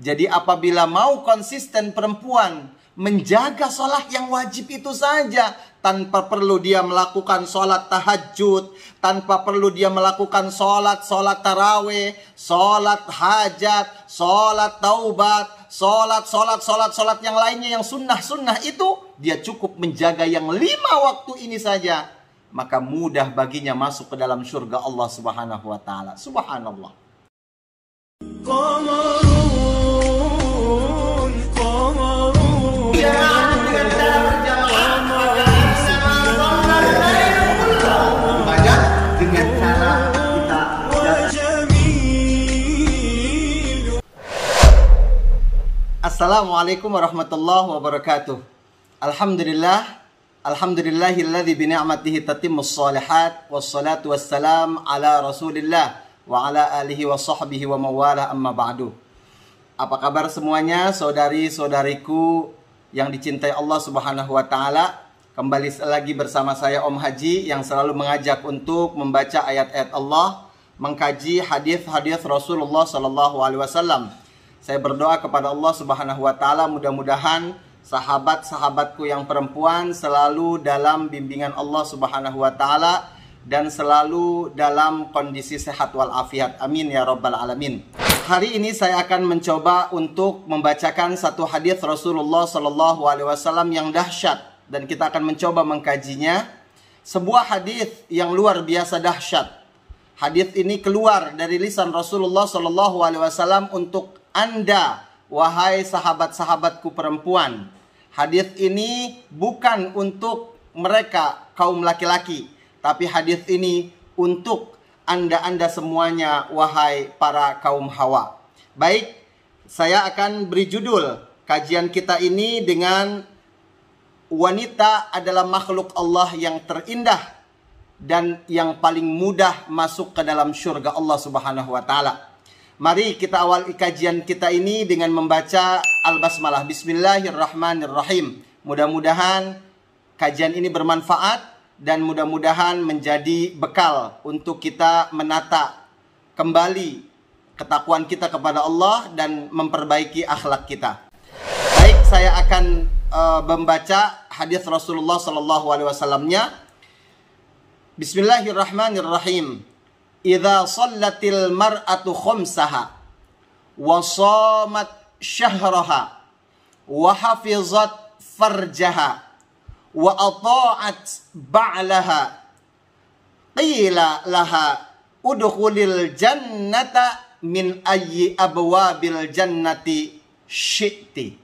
Jadi apabila mau konsisten perempuan menjaga sholat yang wajib itu saja, tanpa perlu dia melakukan sholat tahajud, tanpa perlu dia melakukan sholat tarawih, sholat hajat, sholat taubat, sholat yang lainnya yang sunnah itu, dia cukup menjaga yang 5 waktu ini saja, maka mudah baginya masuk ke dalam surga Allah Subhanahu wa Ta'ala. Subhanallah. Assalamualaikum warahmatullahi wabarakatuh. Alhamdulillahilladzi bi ni'matihi tatimmus shalihat, wassalatu wassalam ala Rasulillah wa ala alihi wa sahbihi wa mawalah, amma ba'du. Apa kabar semuanya, saudari-saudariku yang dicintai Allah Subhanahu wa Ta'ala? Kembali lagi bersama saya Om Haji yang selalu mengajak untuk membaca ayat-ayat Allah, mengkaji hadis-hadis Rasulullah sallallahu alaihi wasallam. Saya berdoa kepada Allah Subhanahu wa Ta'ala, mudah-mudahan sahabat-sahabatku yang perempuan selalu dalam bimbingan Allah Subhanahu wa Ta'ala dan selalu dalam kondisi sehat walafiat. Amin ya rabbal alamin. Hari ini saya akan mencoba untuk membacakan satu hadis Rasulullah sallallahu alaihi wasallam yang dahsyat, dan kita akan mencoba mengkajinya. Sebuah hadis yang luar biasa dahsyat. Hadis ini keluar dari lisan Rasulullah sallallahu alaihi wasallam untuk Anda, wahai sahabat-sahabatku perempuan. Hadis ini bukan untuk mereka kaum laki-laki, tapi hadis ini untuk Anda semuanya, wahai para kaum hawa. Baik, saya akan beri judul kajian kita ini dengan wanita adalah makhluk Allah yang terindah dan yang paling mudah masuk ke dalam surga Allah Subhanahu wa Ta'ala. Mari kita awali kajian kita ini dengan membaca Al-Basmalah. Bismillahirrahmanirrahim. Mudah-mudahan kajian ini bermanfaat dan mudah-mudahan menjadi bekal untuk kita menata kembali ketakwaan kita kepada Allah dan memperbaiki akhlak kita. Baik, saya akan membaca hadis Rasulullah sallallahu alaihi wasallamnya. Bismillahirrahmanirrahim. Idza shallatil mar'atu khamsaha wa shamat syahraha wa hafizat farjaha wa ata'at ba'laha qila laha udkhulil jannata min ayyi abwabil jannati syi'ti.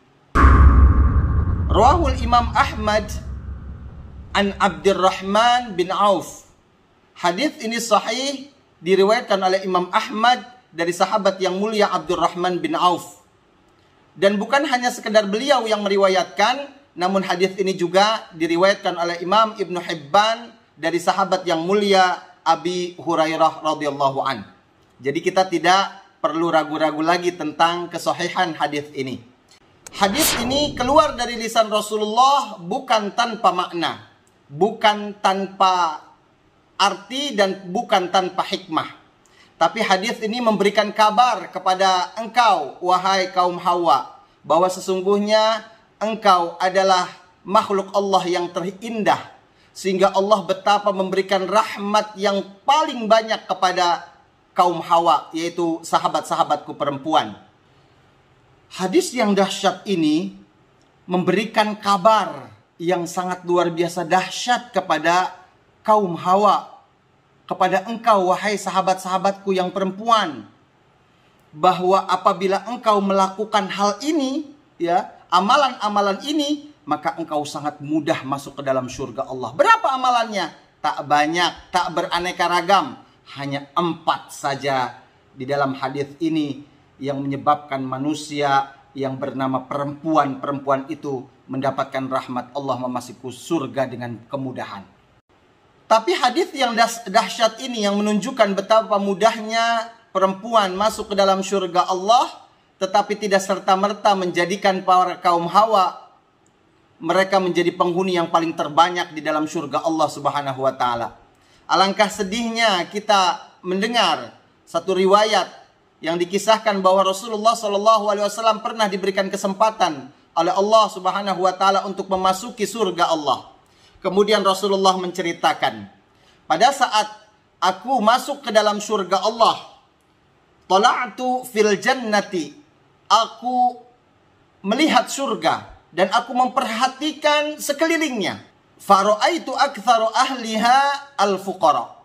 Rawahul Imam Ahmad an Abdurrahman bin Auf. Hadis ini sahih, diriwayatkan oleh Imam Ahmad dari sahabat yang mulia Abdurrahman bin Auf. Dan bukan hanya sekedar beliau yang meriwayatkan, namun hadis ini juga diriwayatkan oleh Imam Ibnu Hibban dari sahabat yang mulia Abi Hurairah radhiyallahu an. Jadi kita tidak perlu ragu-ragu lagi tentang kesahihan hadis ini. Hadis ini keluar dari lisan Rasulullah bukan tanpa makna, bukan tanpa arti, dan bukan tanpa hikmah. Tapi hadis ini memberikan kabar kepada engkau, wahai kaum Hawa, bahwa sesungguhnya engkau adalah makhluk Allah yang terindah, sehingga Allah betapa memberikan rahmat yang paling banyak kepada kaum Hawa, yaitu sahabat-sahabatku perempuan. Hadis yang dahsyat ini memberikan kabar yang sangat luar biasa dahsyat kepada kaum Hawa, kepada engkau, wahai sahabat-sahabatku yang perempuan, bahwa apabila engkau melakukan hal ini, ya, amalan-amalan ini, maka engkau sangat mudah masuk ke dalam surga Allah. Berapa amalannya? Tak banyak, tak beraneka ragam, hanya 4 saja di dalam hadis ini yang menyebabkan manusia yang bernama perempuan itu mendapatkan rahmat Allah, memasuki surga dengan kemudahan. Tapi hadis yang dahsyat ini yang menunjukkan betapa mudahnya perempuan masuk ke dalam surga Allah, tetapi tidak serta-merta menjadikan para kaum Hawa mereka menjadi penghuni yang paling terbanyak di dalam surga Allah Subhanahu wa Ta'ala. Alangkah sedihnya kita mendengar satu riwayat yang dikisahkan bahwa Rasulullah SAW pernah diberikan kesempatan oleh Allah Subhanahu wa taala untuk memasuki surga Allah. Kemudian Rasulullah menceritakan, pada saat aku masuk ke dalam surga Allah, tala'tu fil jannati, aku melihat surga dan aku memperhatikan sekelilingnya. Fara'aitu aktsaru ahliha al-fuqara.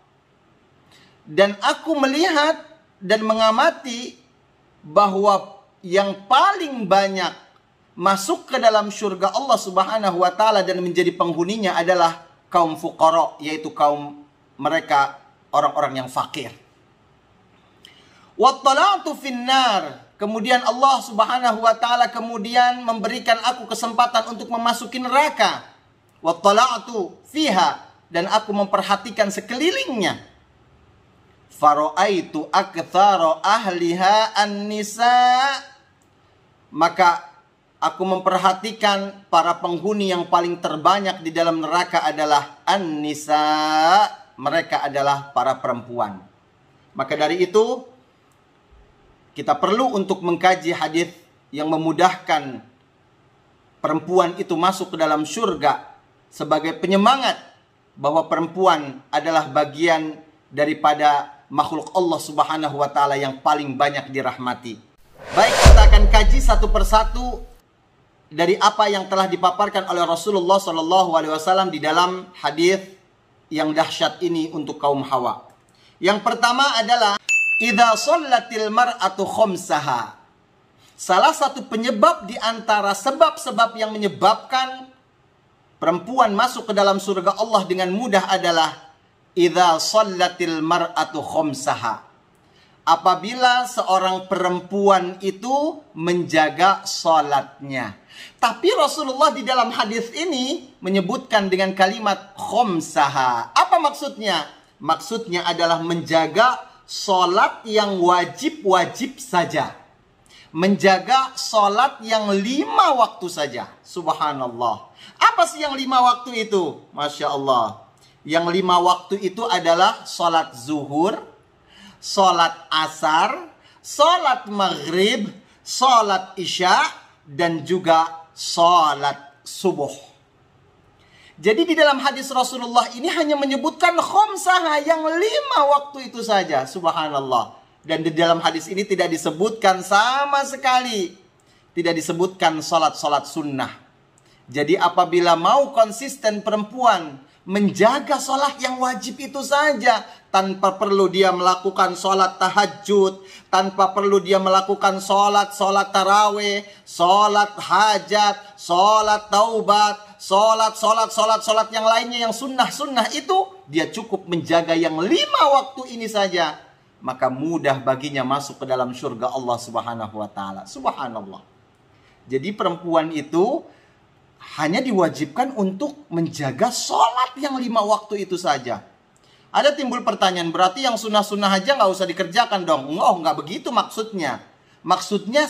Dan aku melihat dan mengamati bahwa yang paling banyak masuk ke dalam surga Allah Subhanahu wa taala dan menjadi penghuninya adalah kaum fuqara, yaitu kaum mereka orang-orang yang fakir. Wattala'tu finnar. Kemudian Allah Subhanahu wa taala kemudian memberikan aku kesempatan untuk memasuki neraka. Wattala'tu fiha, dan aku memperhatikan sekelilingnya. Fara'aitu aktsara ahliha an-nisa, maka aku memperhatikan para penghuni yang paling terbanyak di dalam neraka adalah an-nisa, mereka adalah para perempuan. Maka dari itu kita perlu untuk mengkaji hadis yang memudahkan perempuan itu masuk ke dalam surga sebagai penyemangat bahwa perempuan adalah bagian daripada makhluk Allah Subhanahu wa taala yang paling banyak dirahmati. Baik, kita akan kaji satu persatu dari apa yang telah dipaparkan oleh Rasulullah SAW di dalam hadis yang dahsyat ini untuk kaum hawa. Yang pertama adalah idza shallatil mar'atu khamsaha. Salah satu penyebab di antara sebab-sebab yang menyebabkan perempuan masuk ke dalam surga Allah dengan mudah adalah idza shallatil mar'atu khamsaha. Apabila seorang perempuan itu menjaga salatnya. Tapi Rasulullah di dalam hadis ini menyebutkan dengan kalimat khamsaha. Apa maksudnya? Maksudnya adalah menjaga salat yang wajib-wajib saja. Menjaga salat yang 5 waktu saja. Subhanallah. Apa sih yang 5 waktu itu? Masya Allah. Yang 5 waktu itu adalah salat zuhur, salat asar, salat maghrib, salat isya, dan juga salat subuh. Jadi di dalam hadis Rasulullah ini hanya menyebutkan khamsah, yang 5 waktu itu saja. Subhanallah. Dan di dalam hadis ini tidak disebutkan sama sekali, tidak disebutkan salat-salat sunnah. Jadi apabila mau konsisten perempuan menjaga salat yang wajib itu saja, tanpa perlu dia melakukan salat tahajud, tanpa perlu dia melakukan salat tarawih, salat hajat, salat taubat, salat yang lainnya yang sunnah itu, dia cukup menjaga yang 5 waktu ini saja, maka mudah baginya masuk ke dalam surga Allah Subhanahu wa taala. Subhanallah. Jadi perempuan itu hanya diwajibkan untuk menjaga sholat yang 5 waktu itu saja. Ada timbul pertanyaan, berarti yang sunnah-sunnah aja nggak usah dikerjakan dong? Oh, nggak begitu maksudnya. Maksudnya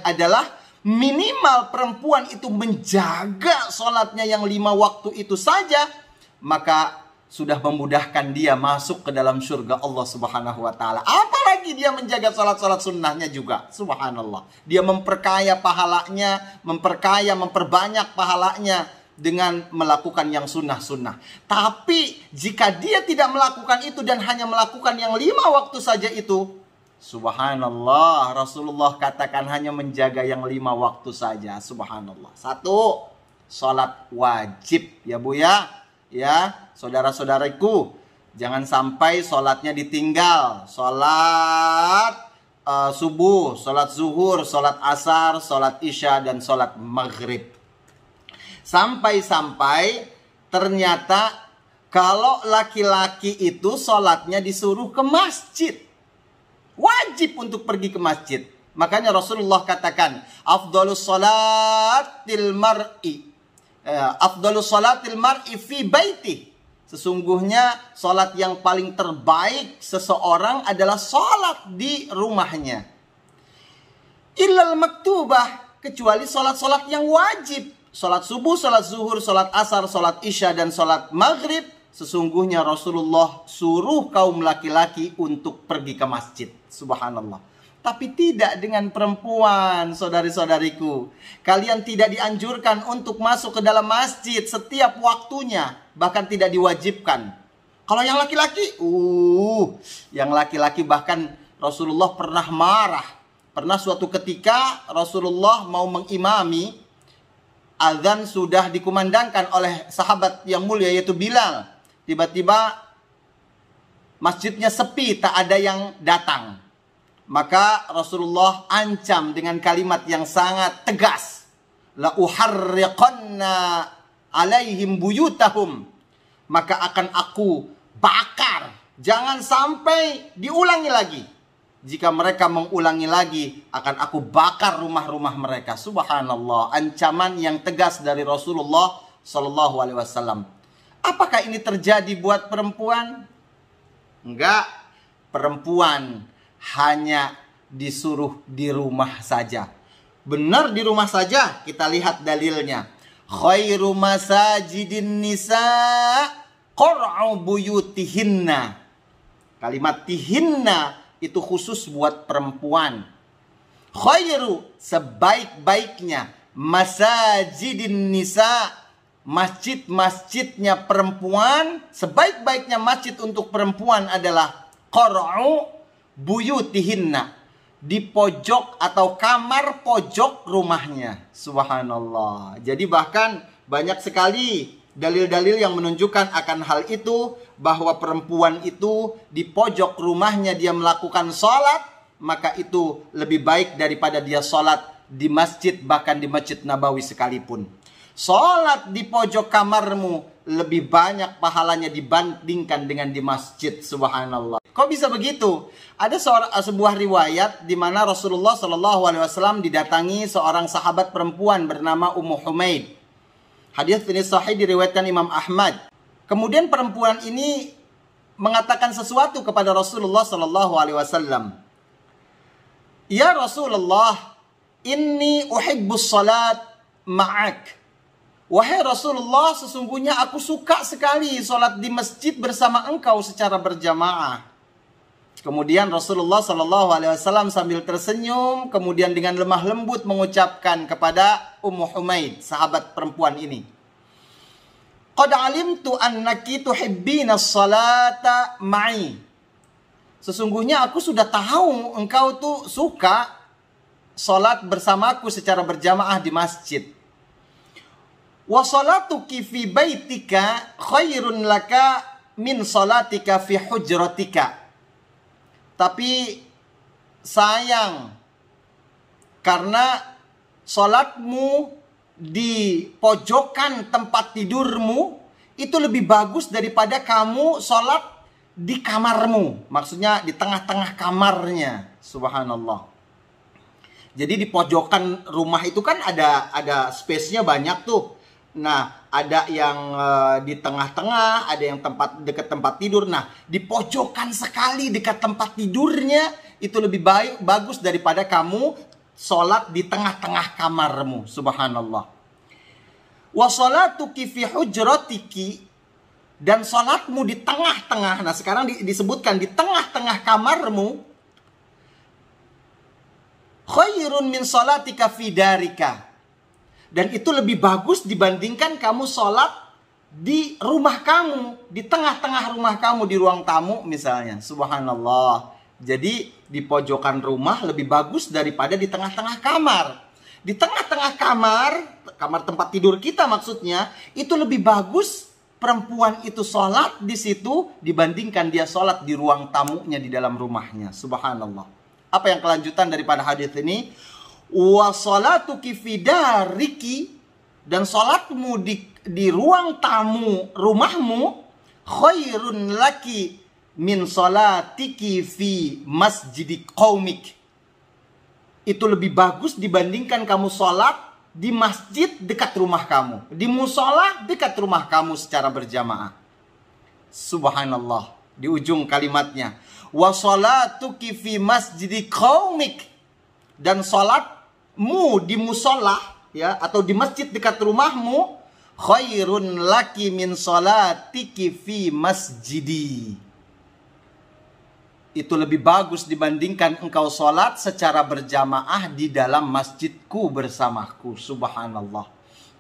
adalah minimal perempuan itu menjaga sholatnya yang 5 waktu itu saja, maka sudah memudahkan dia masuk ke dalam surga Allah Subhanahu wa taala. Apalagi dia menjaga salat-salat sunnahnya juga. Subhanallah. Dia memperkaya pahalanya, memperbanyak pahalanya dengan melakukan yang sunnah-sunnah. Tapi jika dia tidak melakukan itu dan hanya melakukan yang 5 waktu saja itu, subhanallah, Rasulullah katakan hanya menjaga yang 5 waktu saja. Subhanallah. 1, salat wajib ya Bu ya. Ya, saudara-saudariku, jangan sampai sholatnya ditinggal. Sholat subuh, sholat zuhur, sholat asar, sholat isya, dan sholat maghrib. Sampai-sampai ternyata kalau laki-laki itu sholatnya disuruh ke masjid. Wajib untuk pergi ke masjid. Makanya Rasulullah katakan, afdhalus sholatil mar'i, afdhalus sholatil mar'i fi baiti. Sesungguhnya sholat yang paling terbaik seseorang adalah sholat di rumahnya. Illal maktubah, kecuali sholat-sholat yang wajib. Sholat subuh, sholat zuhur, sholat asar, sholat isya, dan sholat maghrib. Sesungguhnya Rasulullah suruh kaum laki-laki untuk pergi ke masjid. Subhanallah. Tapi tidak dengan perempuan, saudari-saudariku. Kalian tidak dianjurkan untuk masuk ke dalam masjid setiap waktunya, bahkan tidak diwajibkan. Kalau yang laki-laki, yang laki-laki bahkan Rasulullah pernah marah. Pernah suatu ketika Rasulullah mau mengimami, azan sudah dikumandangkan oleh sahabat yang mulia yaitu Bilal. Tiba-tiba masjidnya sepi, tak ada yang datang. Maka Rasulullah ancam dengan kalimat yang sangat tegas. La uharriqanna alaihim buyutahum. Maka akan aku bakar. Jangan sampai diulangi lagi. Jika mereka mengulangi lagi, akan aku bakar rumah-rumah mereka. Subhanallah, ancaman yang tegas dari Rasulullah Sallallahu Alaihi Wasallam. Apakah ini terjadi buat perempuan? Enggak, perempuan hanya disuruh di rumah saja. Benar di rumah saja, kita lihat dalilnya. Khairu masajidin nisa qur'u buyutihinna. Kalimat tihinna itu khusus buat perempuan. Khairu, sebaik-baiknya, masajidin nisa, masjid-masjidnya perempuan, sebaik-baiknya masjid untuk perempuan adalah qur'u buyutihinna, di pojok atau kamar pojok rumahnya. Subhanallah. Jadi bahkan banyak sekali dalil-dalil yang menunjukkan akan hal itu, bahwa perempuan itu di pojok rumahnya dia melakukan sholat, maka itu lebih baik daripada dia sholat di masjid, bahkan di Masjid Nabawi sekalipun. Sholat di pojok kamarmu lebih banyak pahalanya dibandingkan dengan di masjid. Subhanallah. Kok bisa begitu? Ada sebuah riwayat di mana Rasulullah Shallallahu Alaihi Wasallam didatangi seorang sahabat perempuan bernama Ummu Humaid. Hadis ini sahih diriwayatkan Imam Ahmad. Kemudian perempuan ini mengatakan sesuatu kepada Rasulullah Shallallahu Alaihi Wasallam. Ya Rasulullah, inni uhibbus salat ma'ak. Wahai Rasulullah, sesungguhnya aku suka sekali sholat di masjid bersama engkau secara berjamaah. Kemudian Rasulullah Shallallahu Alaihi Wasallam sambil tersenyum, kemudian dengan lemah lembut mengucapkan kepada Ummu Humaid, sahabat perempuan ini, Qad alimtu annaki tuhibbina sholata ma'i. Sesungguhnya aku sudah tahu engkau tuh suka sholat bersamaku secara berjamaah di masjid. Wa salatuki fi baitika khairun laka min salatika fi hujratika. Tapi sayang, karena salatmu di pojokan tempat tidurmu itu lebih bagus daripada kamu salat di kamarmu. Maksudnya di tengah-tengah kamarnya. Subhanallah. Jadi di pojokan rumah itu kan ada space-nya banyak tuh. Nah, ada yang di tengah-tengah, ada yang dekat tempat tidur. Nah, di pojokan sekali dekat tempat tidurnya itu lebih bagus daripada kamu sholat di tengah-tengah kamarmu. Subhanallah. Wa sholatuki fi hujratiki, dan sholatmu di tengah-tengah. Nah, sekarang disebutkan di tengah-tengah kamarmu. Khairun min sholatika fi darika. Dan itu lebih bagus dibandingkan kamu sholat di rumah kamu, di tengah-tengah rumah kamu, di ruang tamu misalnya. Subhanallah. Jadi di pojokan rumah lebih bagus daripada di tengah-tengah kamar. Di tengah-tengah kamar tempat tidur kita maksudnya, itu lebih bagus perempuan itu sholat di situ dibandingkan dia sholat di ruang tamunya di dalam rumahnya. Subhanallah. Apa yang kelanjutan daripada hadis ini? Wa salatuki fi dariki, dan salatmu di ruang tamu rumahmu khairun laki min salatiki fi masjidi qaumik. Itu lebih bagus dibandingkan kamu salat di masjid dekat rumah kamu, di musola dekat rumah kamu secara berjamaah. Subhanallah. Di ujung kalimatnya, wa salatuki fi masjidi qaumik, dan salatmu di musola, ya, atau di masjid dekat rumahmu, khairun laki min salatiki fi masjidi. itu lebih bagus dibandingkan engkau sholat secara berjamaah di dalam masjidku bersamaku. Subhanallah.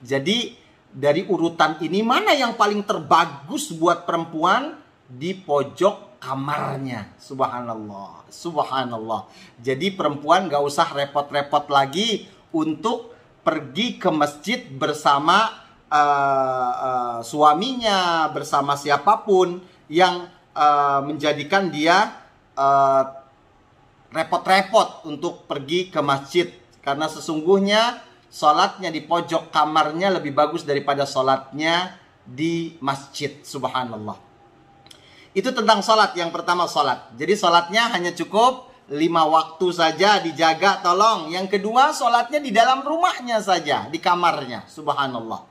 Jadi dari urutan ini mana yang paling terbagus buat perempuan? Di pojok kamarnya. Subhanallah. Subhanallah. Jadi perempuan gak usah repot-repot lagi untuk pergi ke masjid bersama suaminya, bersama siapapun yang menjadikan dia repot-repot untuk pergi ke masjid. Karena sesungguhnya sholatnya di pojok kamarnya lebih bagus daripada sholatnya di masjid. Subhanallah. Itu tentang sholat. Yang pertama sholat. Jadi sholatnya hanya cukup 5 waktu saja, dijaga tolong. Yang kedua sholatnya di dalam rumahnya saja, di kamarnya. Subhanallah.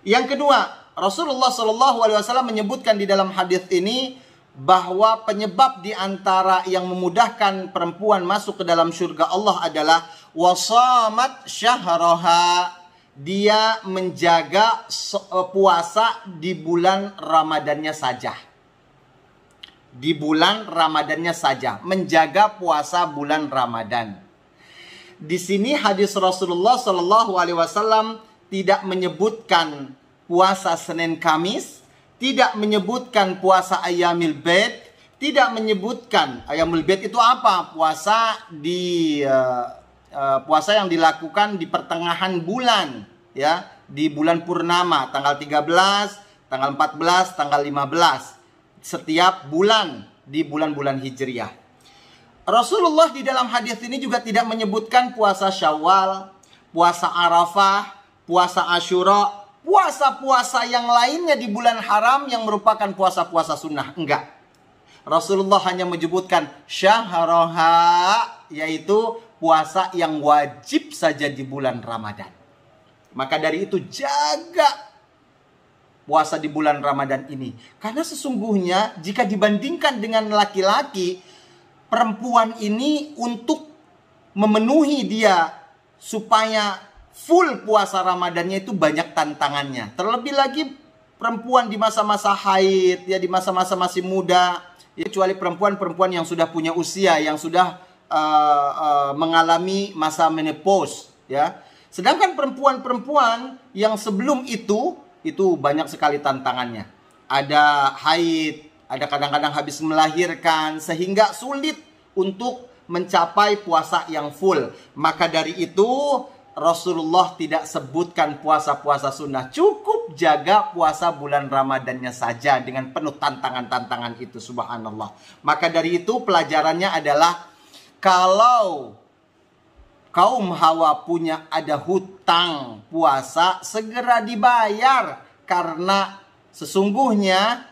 Yang kedua, Rasulullah SAW menyebutkan di dalam hadis ini bahwa penyebab di antara yang memudahkan perempuan masuk ke dalam surga Allah adalah wasamat syahraha. Dia menjaga puasa di bulan Ramadannya saja. Di bulan Ramadannya saja, menjaga puasa bulan Ramadan. Di sini hadis Rasulullah SAW tidak menyebutkan puasa Senin Kamis, tidak menyebutkan puasa Ayyamil Bid, tidak menyebutkan Ayyamil Bid itu apa? Puasa yang dilakukan di pertengahan bulan, ya, di bulan purnama, tanggal 13, tanggal 14, tanggal 15 setiap bulan di bulan-bulan Hijriah. Rasulullah di dalam hadis ini juga tidak menyebutkan puasa Syawal, puasa Arafah, puasa Asyura, puasa-puasa yang lainnya di bulan haram yang merupakan puasa-puasa sunnah. Enggak. Rasulullah hanya menyebutkan syahroha, yaitu puasa yang wajib saja di bulan Ramadan. Maka dari itu jaga puasa di bulan Ramadan ini. Karena sesungguhnya jika dibandingkan dengan laki-laki, perempuan ini untuk memenuhi dia supaya full puasa Ramadannya itu banyak tantangannya. Terlebih lagi perempuan di masa-masa haid, ya, di masa-masa masih muda, ya, kecuali perempuan-perempuan yang sudah punya usia, yang sudah mengalami masa menopause, ya. Sedangkan perempuan-perempuan yang sebelum itu banyak sekali tantangannya. Ada haid, ada kadang-kadang habis melahirkan, sehingga sulit untuk mencapai puasa yang full. Maka dari itu Rasulullah tidak sebutkan puasa-puasa sunnah. Cukup jaga puasa bulan Ramadannya saja dengan penuh tantangan-tantangan itu. Subhanallah. Maka dari itu pelajarannya adalah, kalau kaum Hawa punya ada hutang puasa, segera dibayar. Karena sesungguhnya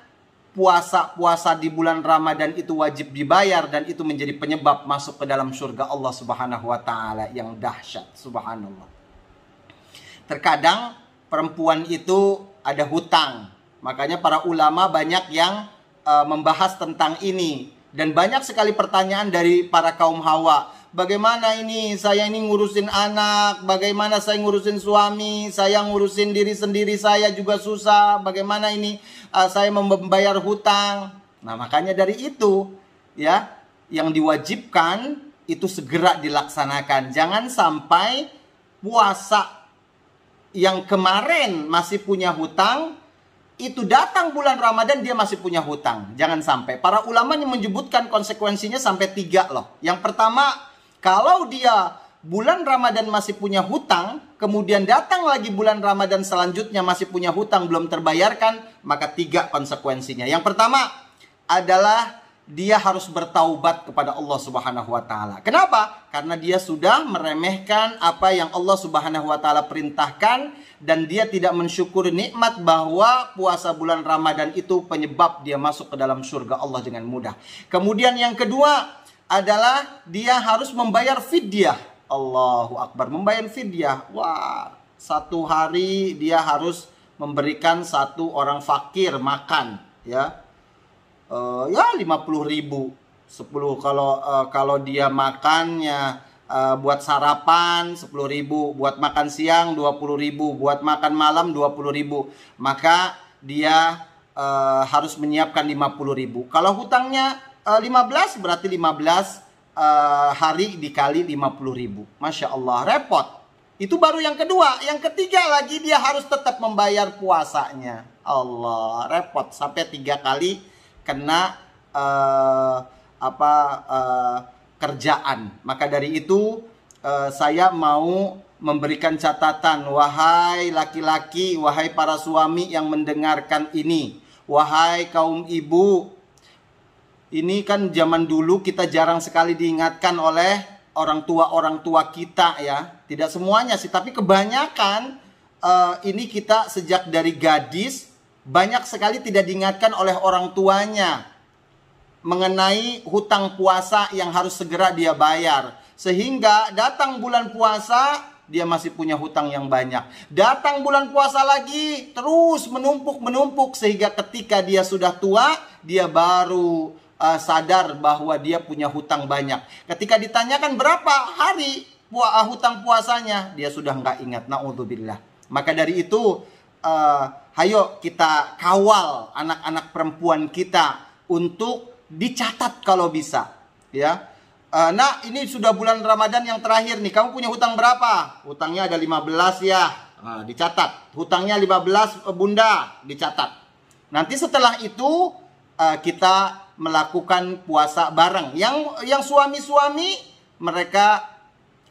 puasa-puasa di bulan Ramadan itu wajib dibayar, dan itu menjadi penyebab masuk ke dalam surga Allah Subhanahu wa taala yang dahsyat. Subhanallah. Terkadang perempuan itu ada hutang. Makanya para ulama banyak yang membahas tentang ini, dan banyak sekali pertanyaan dari para kaum Hawa. Bagaimana ini? Saya ini ngurusin anak. Bagaimana saya ngurusin suami? Saya ngurusin diri sendiri saya juga susah. Bagaimana ini saya membayar hutang? Nah, makanya dari itu, ya, yang diwajibkan itu segera dilaksanakan. Jangan sampai puasa yang kemarin masih punya hutang, itu datang bulan Ramadan dia masih punya hutang. Jangan sampai. Para ulama yang menyebutkan konsekuensinya sampai 3 loh. Yang pertama, kalau dia bulan Ramadan masih punya hutang, kemudian datang lagi bulan Ramadan selanjutnya masih punya hutang belum terbayarkan, maka 3 konsekuensinya. Yang pertama adalah dia harus bertaubat kepada Allah Subhanahu wa taala. Kenapa? Karena dia sudah meremehkan apa yang Allah Subhanahu wa taala perintahkan, dan dia tidak mensyukuri nikmat bahwa puasa bulan Ramadan itu penyebab dia masuk ke dalam surga Allah dengan mudah. Kemudian yang kedua adalah dia harus membayar fidyah. Allahu Akbar, membayar fidyah. Wah, 1 hari dia harus memberikan 1 orang fakir makan, ya. Ya 50.000. 10 kalau dia makannya buat sarapan 10.000, buat makan siang 20.000, buat makan malam 20.000, maka dia harus menyiapkan 50.000. Kalau hutangnya 15 berarti 15 hari dikali 50.000. Masya Allah, repot. Itu baru yang kedua. Yang ketiga lagi dia harus tetap membayar puasanya. Allah, repot. Sampai 3 kali kena kerjaan. Maka dari itu saya mau memberikan catatan. Wahai laki-laki, wahai para suami yang mendengarkan ini, wahai kaum ibu, ini kan zaman dulu kita jarang sekali diingatkan oleh orang tua kita ya. Tidak semuanya sih, tapi kebanyakan ini kita sejak dari gadis banyak sekali tidak diingatkan oleh orang tuanya mengenai hutang puasa yang harus segera dia bayar. Sehingga datang bulan puasa dia masih punya hutang yang banyak. Datang bulan puasa lagi terus menumpuk sehingga ketika dia sudah tua dia baru sadar bahwa dia punya hutang banyak. Ketika ditanyakan berapa hari hutang puasanya, dia sudah nggak ingat. Na'udzubillah. Maka dari itu, hayo kita kawal anak-anak perempuan kita untuk dicatat kalau bisa. Ya, nah ini sudah bulan Ramadan yang terakhir nih. Kamu punya hutang berapa? Hutangnya ada 15 ya. Nah, dicatat. Hutangnya 15 bunda, dicatat. Nanti setelah itu kita melakukan puasa bareng. Yang suami-suami mereka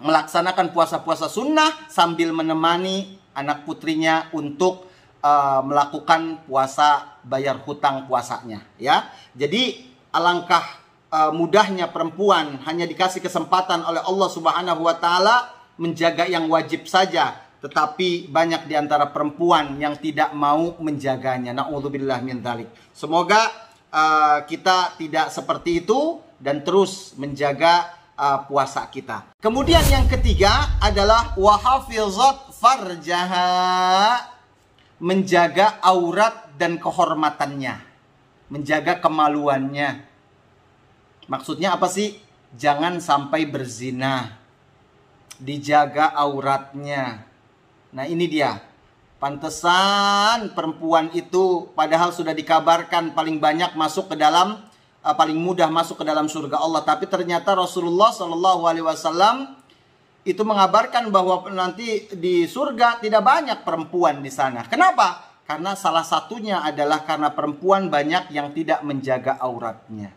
melaksanakan puasa-puasa sunnah sambil menemani anak putrinya untuk melakukan puasa bayar hutang puasanya. Ya, jadi alangkah mudahnya perempuan hanya dikasih kesempatan oleh Allah Subhanahu Wa Taala menjaga yang wajib saja, tetapi banyak diantara perempuan yang tidak mau menjaganya. Na'udzubillah min dzalik. Semoga kita tidak seperti itu dan terus menjaga puasa kita. Kemudian yang ketiga adalah wahafizat farjaha, menjaga aurat dan kehormatannya, menjaga kemaluannya. Maksudnya apa sih? Jangan sampai berzina, dijaga auratnya. Nah ini dia. Pantesan perempuan itu padahal sudah dikabarkan paling banyak masuk ke dalam, paling mudah masuk ke dalam surga Allah. Tapi ternyata Rasulullah SAW itu mengabarkan bahwa nanti di surga tidak banyak perempuan di sana. Kenapa? Karena salah satunya adalah karena perempuan banyak yang tidak menjaga auratnya.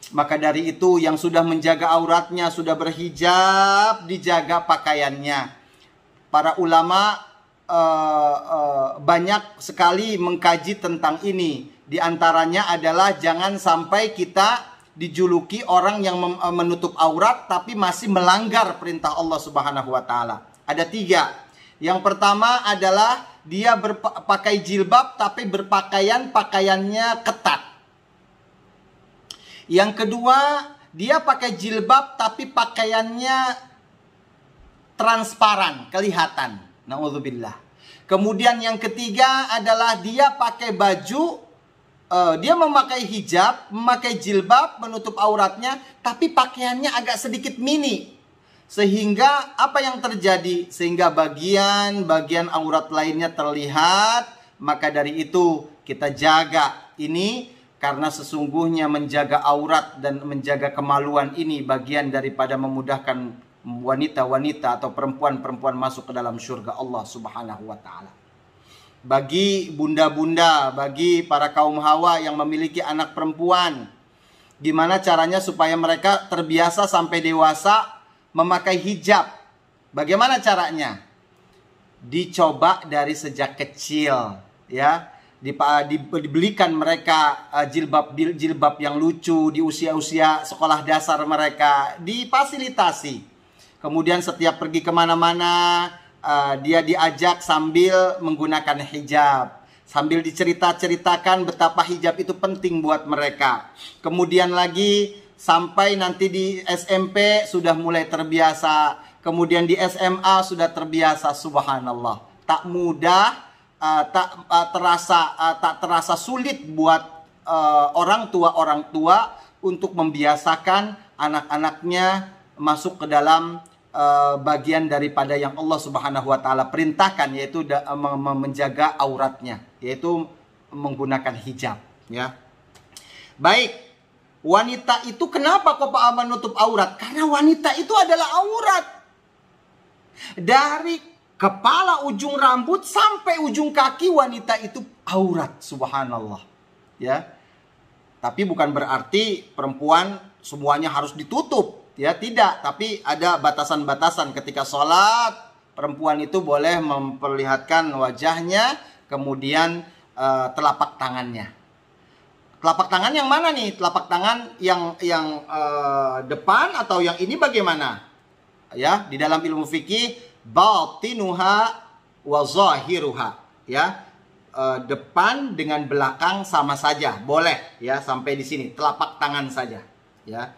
Maka dari itu yang sudah menjaga auratnya, sudah berhijab, dijaga pakaiannya. Para ulama banyak sekali mengkaji tentang ini. Di antaranya adalah jangan sampai kita dijuluki orang yang menutup aurat tapi masih melanggar perintah Allah Subhanahu Wa Taala. Ada 3. Yang pertama adalah dia berpakai jilbab tapi pakaiannya ketat. Yang kedua, dia pakai jilbab tapi pakaiannya transparan, kelihatan. Na'udzubillah. Kemudian yang ketiga adalah dia pakai baju, dia memakai hijab, memakai jilbab, menutup auratnya, tapi pakaiannya agak sedikit mini. Sehingga apa yang terjadi? Sehingga bagian aurat lainnya terlihat. Maka dari itu kita jaga ini, karena sesungguhnya menjaga aurat dan menjaga kemaluan ini bagian daripada memudahkan wanita-wanita atau perempuan-perempuan masuk ke dalam surga Allah Subhanahu Wa Taala. Bagi bunda-bunda, bagi para kaum hawa yang memiliki anak perempuan, gimana caranya supaya mereka terbiasa sampai dewasa memakai hijab? Bagaimana caranya? Dicoba dari sejak kecil, ya. Dibelikan mereka jilbab yang lucu di usia-usia sekolah dasar mereka, difasilitasi. Kemudian setiap pergi kemana-mana, dia diajak sambil menggunakan hijab. Sambil diceritakan betapa hijab itu penting buat mereka. Kemudian lagi sampai nanti di SMP sudah mulai terbiasa. Kemudian di SMA sudah terbiasa, subhanallah. Tak mudah, tak terasa sulit buat orang tua untuk membiasakan anak-anaknya masuk ke dalam bagian daripada yang Allah Subhanahu Wa Taala perintahkan, yaitu menjaga auratnya, yaitu menggunakan hijab. Ya, baik. Wanita itu kenapa kok Pak menutup aurat? Karena wanita itu adalah aurat. Dari kepala ujung rambut sampai ujung kaki wanita itu aurat. Subhanallah. Ya. Tapi bukan berarti perempuan semuanya harus ditutup. Ya, tidak. Tapi ada batasan-batasan ketika sholat. Perempuan itu boleh memperlihatkan wajahnya, kemudian telapak tangannya. Telapak tangan yang mana nih? Telapak tangan yang depan atau yang ini bagaimana? Ya, di dalam ilmu fikih batinuha wa zahiruha, ya. Depan dengan belakang sama saja, boleh ya, sampai di sini telapak tangan saja, ya.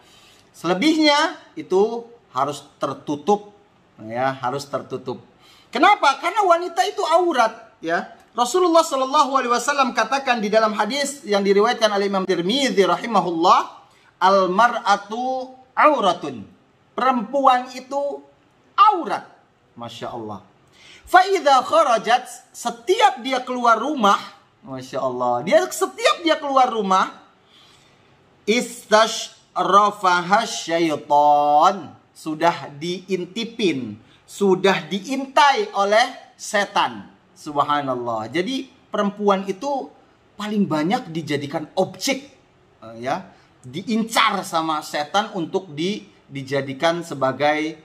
Selebihnya itu harus tertutup, ya, harus tertutup. Kenapa? Karena wanita itu aurat, ya. Rasulullah Shallallahu Alaihi Wasallam katakan di dalam hadis yang diriwayatkan oleh Imam Tirmidzi rahimahullah, al-mar'atu auratun. Perempuan itu aurat. Masya Allah. Fa'idha kharajat, setiap dia keluar rumah, Masya Allah, setiap dia keluar rumah, istashrafaha syaitan, sudah diintipin, sudah diintai oleh setan. Subhanallah. Jadi perempuan itu paling banyak dijadikan objek, ya, diincar sama setan untuk dijadikan sebagai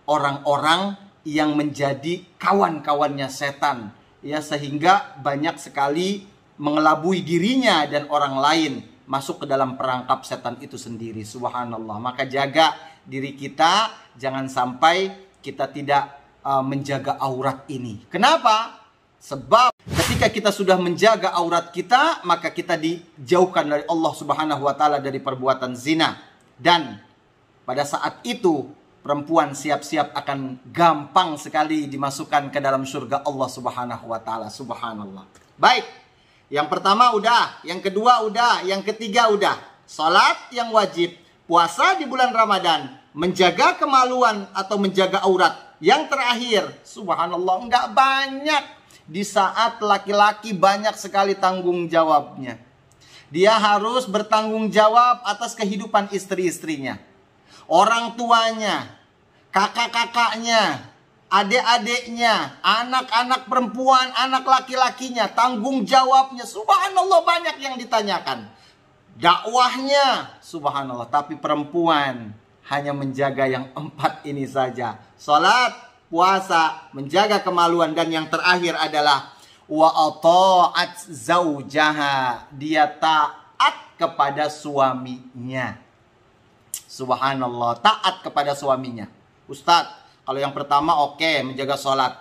orang-orang yang menjadi kawan-kawannya setan, ya, sehingga banyak sekali mengelabui dirinya dan orang lain masuk ke dalam perangkap setan itu sendiri. Subhanallah. Maka jaga diri kita, jangan sampai kita tidak menjaga aurat ini. Kenapa? Sebab ketika kita sudah menjaga aurat kita, maka kita dijauhkan dari Allah Subhanahu wa taala dari perbuatan zina. Dan pada saat itu perempuan siap-siap akan gampang sekali dimasukkan ke dalam surga Allah Subhanahu wa taala. Subhanallah. Baik. Yang pertama udah, yang kedua udah, yang ketiga udah. Salat yang wajib, puasa di bulan Ramadan, menjaga kemaluan atau menjaga aurat. Yang terakhir, subhanallah, enggak banyak. Di saat laki-laki banyak sekali tanggung jawabnya. Dia harus bertanggung jawab atas kehidupan istri-istrinya, orang tuanya, kakak-kakaknya, adik-adiknya, anak-anak perempuan, anak laki-lakinya. Tanggung jawabnya, subhanallah, banyak yang ditanyakan. Dakwahnya, subhanallah. Tapi perempuan hanya menjaga yang 4 ini saja. Salat, puasa, menjaga kemaluan, dan yang terakhir adalah wa ata'at zaujaha. Dia taat kepada suaminya. Subhanallah, taat kepada suaminya. Ustadz, kalau yang pertama oke, menjaga salat.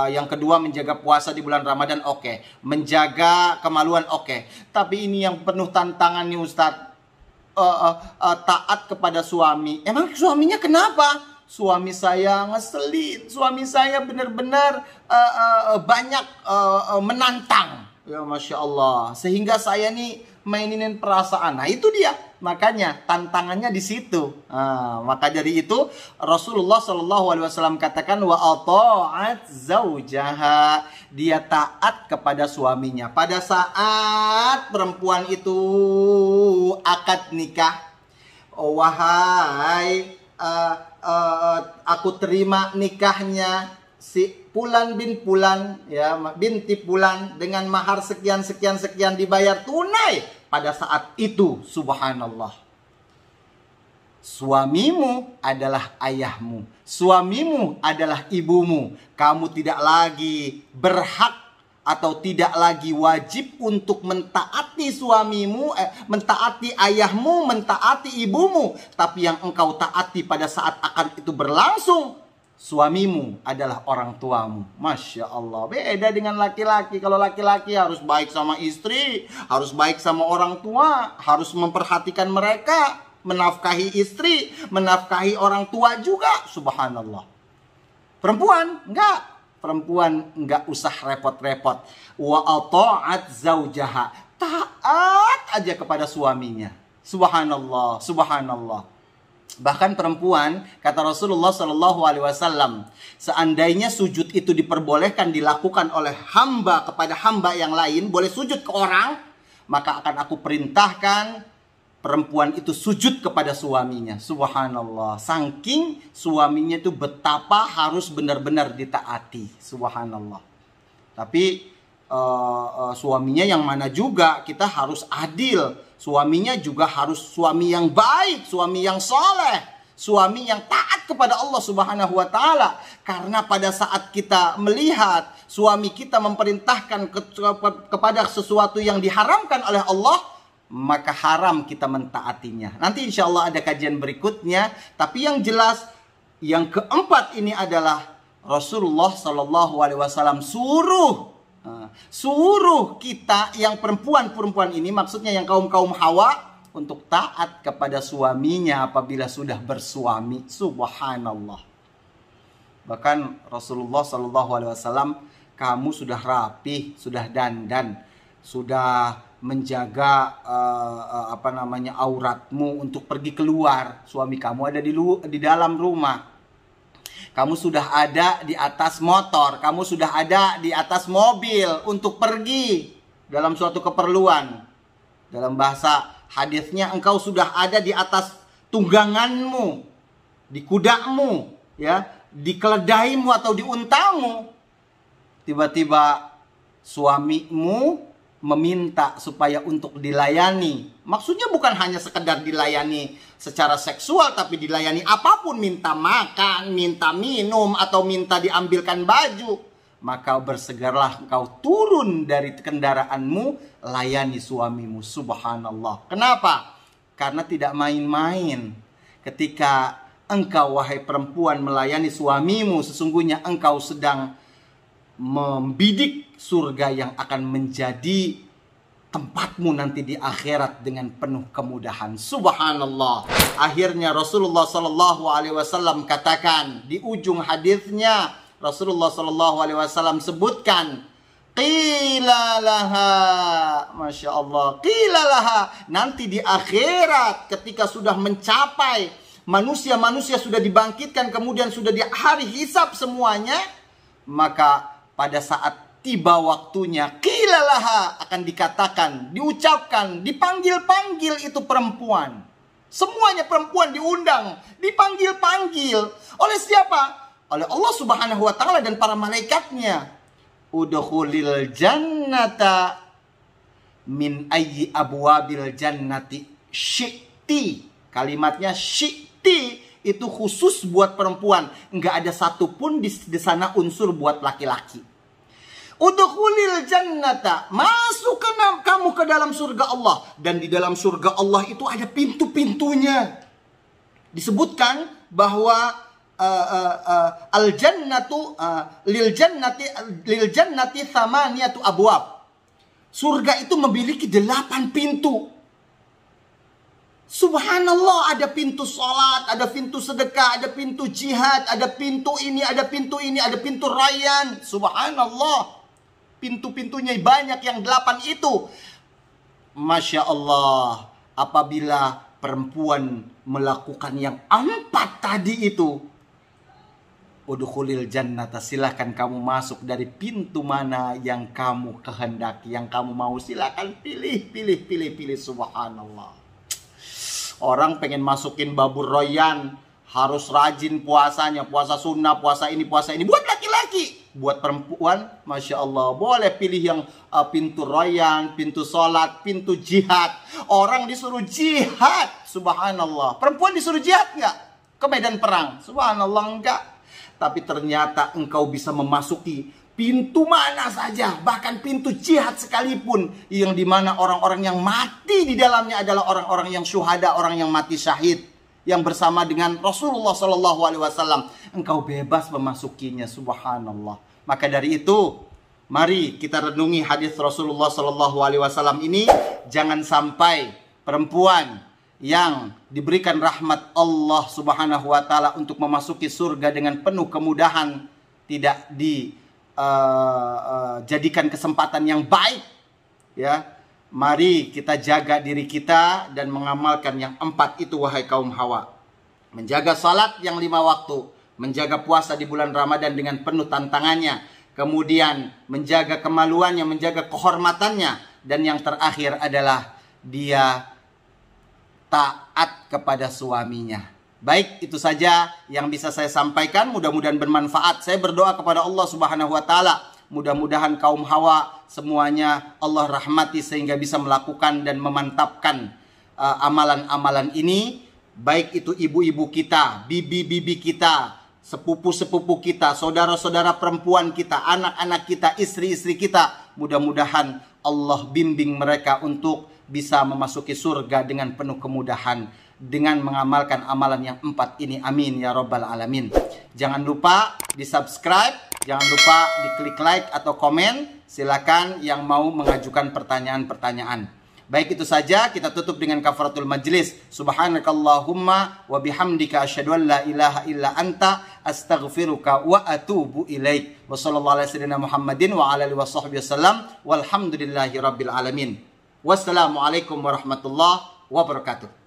Yang kedua menjaga puasa di bulan Ramadan oke. Menjaga kemaluan oke. Tapi ini yang penuh tantangan nih Ustadz. Taat kepada suami. Emang suaminya kenapa? Suami saya ngeselin, suami saya benar-benar banyak menantang, ya Masya Allah, sehingga saya nih mainin perasaan. Nah itu dia, makanya tantangannya di situ. Maka dari itu Rasulullah SAW katakan wa ata'at zaujaha, dia taat kepada suaminya. Pada saat perempuan itu akad nikah, wahai aku terima nikahnya si Fulan bin Fulan, ya, binti Fulan, dengan mahar sekian sekian sekian, dibayar tunai. Pada saat itu, subhanallah, suamimu adalah ayahmu, suamimu adalah ibumu. Kamu tidak lagi berhak atau tidak lagi wajib untuk mentaati suamimu, mentaati ayahmu, mentaati ibumu. Tapi yang engkau taati pada saat akad itu berlangsung, suamimu adalah orang tuamu. Masya Allah. Beda dengan laki-laki. Kalau laki-laki harus baik sama istri, harus baik sama orang tua, harus memperhatikan mereka, menafkahi istri, menafkahi orang tua juga. Subhanallah. Perempuan enggak. Perempuan enggak usah repot-repot. Wa ata'at zaujaha, taat aja kepada suaminya. Subhanallah, subhanallah. Bahkan perempuan, kata Rasulullah SAW, seandainya sujud itu diperbolehkan dilakukan oleh hamba kepada hamba yang lain, boleh sujud ke orang, maka akan aku perintahkan perempuan itu sujud kepada suaminya. Subhanallah. Saking suaminya itu betapa harus benar-benar ditaati. Subhanallah. Tapi suaminya yang mana juga kita harus adil. Suaminya juga harus suami yang baik, suami yang soleh, suami yang taat kepada Allah Subhanahu wa Ta'ala. Karena pada saat kita melihat suami kita memerintahkan kepada sesuatu yang diharamkan oleh Allah, maka haram kita mentaatinya. Nanti insya Allah ada kajian berikutnya. Tapi yang jelas, yang keempat ini adalah Rasulullah Sallallahu Alaihi Wasallam suruh kita yang perempuan ini, maksudnya yang kaum Hawa, untuk taat kepada suaminya apabila sudah bersuami. Subhanallah. Bahkan Rasulullah Sallallahu Alaihi Wasallam, kamu sudah rapih, sudah dandan, sudah menjaga auratmu untuk pergi keluar. Suami kamu ada di dalam rumah. Kamu sudah ada di atas motor, kamu sudah ada di atas mobil untuk pergi dalam suatu keperluan. Dalam bahasa hadisnya, engkau sudah ada di atas tungganganmu, di kudamu, ya, di keledaimu atau di untamu. Tiba-tiba suamimu meminta supaya untuk dilayani. Maksudnya bukan hanya sekedar dilayani secara seksual, tapi dilayani apapun, minta makan, minta minum, atau minta diambilkan baju. Maka bersegarlah engkau turun dari kendaraanmu, layani suamimu. Subhanallah. Kenapa? Karena tidak main-main. Ketika engkau, wahai perempuan, melayani suamimu, sesungguhnya engkau sedang membidik surga yang akan menjadi tempatmu nanti di akhirat dengan penuh kemudahan. Subhanallah. Akhirnya Rasulullah Sallallahu Alaihi Wasallam katakan di ujung hadisnya, Rasulullah Sallallahu Alaihi Wasallam sebutkan, qila laha, masya Allah, qila laha, nanti di akhirat ketika sudah mencapai manusia sudah dibangkitkan, kemudian sudah di hari hisab semuanya, maka pada saat tiba waktunya, qila laha, akan dikatakan, diucapkan, dipanggil-panggil itu perempuan. Semuanya perempuan diundang, dipanggil-panggil. Oleh siapa? Oleh Allah Subhanahu wa Ta'ala dan para malaikatnya. Udkhulil jannata min ayyi abwabil jannati syi'ti. Kalimatnya syi'ti itu khusus buat perempuan. Enggak ada satupun di sana unsur buat laki-laki. Udkhulil jannata, masuk kamu ke dalam surga Allah. Dan di dalam surga Allah itu ada pintu-pintunya. Disebutkan bahwa al-jannatu lil jannati thamaniyatu abwab. Surga itu memiliki 8 pintu. Subhanallah, ada pintu sholat, ada pintu sedekah, ada pintu jihad, ada pintu ini, ada pintu ini, ada pintu rayyan. Subhanallah. Pintu-pintunya banyak, yang 8 itu. Masya Allah. Apabila perempuan melakukan yang 4 tadi itu, udkhulil jannata, silahkan kamu masuk dari pintu mana yang kamu kehendaki, yang kamu mau, silahkan pilih. Subhanallah. Orang pengen masukin babur royan, harus rajin puasanya, puasa sunnah, puasa ini. Buat laki-laki. Buat perempuan, Masya Allah, boleh pilih yang pintu royan, pintu sholat, pintu jihad. Orang disuruh jihad, subhanallah. Perempuan disuruh jihad nggak? Ke medan perang, subhanallah, enggak. Tapi ternyata engkau bisa memasuki pintu mana saja, bahkan pintu jihad sekalipun, yang dimana orang-orang yang mati di dalamnya adalah orang-orang yang syuhada, orang yang mati syahid, yang bersama dengan Rasulullah Sallallahu Alaihi Wasallam. Engkau bebas memasukinya, subhanallah. Maka dari itu, mari kita renungi hadis Rasulullah Sallallahu Alaihi Wasallam ini. Jangan sampai perempuan yang diberikan rahmat Allah Subhanahu Wa Taala untuk memasuki surga dengan penuh kemudahan tidak dijadikan kesempatan yang baik. Ya, mari kita jaga diri kita dan mengamalkan yang 4 itu, wahai kaum Hawa. Menjaga salat yang 5 waktu, menjaga puasa di bulan Ramadan dengan penuh tantangannya, kemudian menjaga kemaluannya, menjaga kehormatannya, Dan yang terakhir adalah dia taat kepada suaminya. Baik, itu saja yang bisa saya sampaikan. Mudah-mudahan bermanfaat. Saya berdoa kepada Allah Subhanahu wa taala, mudah-mudahan kaum Hawa semuanya Allah rahmati sehingga bisa melakukan dan memantapkan amalan-amalan ini. Baik itu ibu-ibu kita, bibi-bibi kita, sepupu-sepupu kita, saudara-saudara perempuan kita, anak-anak kita, istri-istri kita. Mudah-mudahan Allah bimbing mereka untuk bisa memasuki surga dengan penuh kemudahan, dengan mengamalkan amalan yang 4 ini. Amin ya rabbal alamin. Jangan lupa di subscribe, jangan lupa di klik like atau komen. Silakan yang mau mengajukan pertanyaan-pertanyaan. Baik, itu saja, kita tutup dengan kafaratul majlis. Subhanakallahumma wa bihamdika asyhadu an la ilaha illa anta astaghfiruka wa atubu ilaik. Wa sallallahu alaihi wasallam Muhammadin wa ala alihi washabbihi wasallam walhamdulillahi rabbil alamin. Wassalamualaikum warahmatullahi wabarakatuh.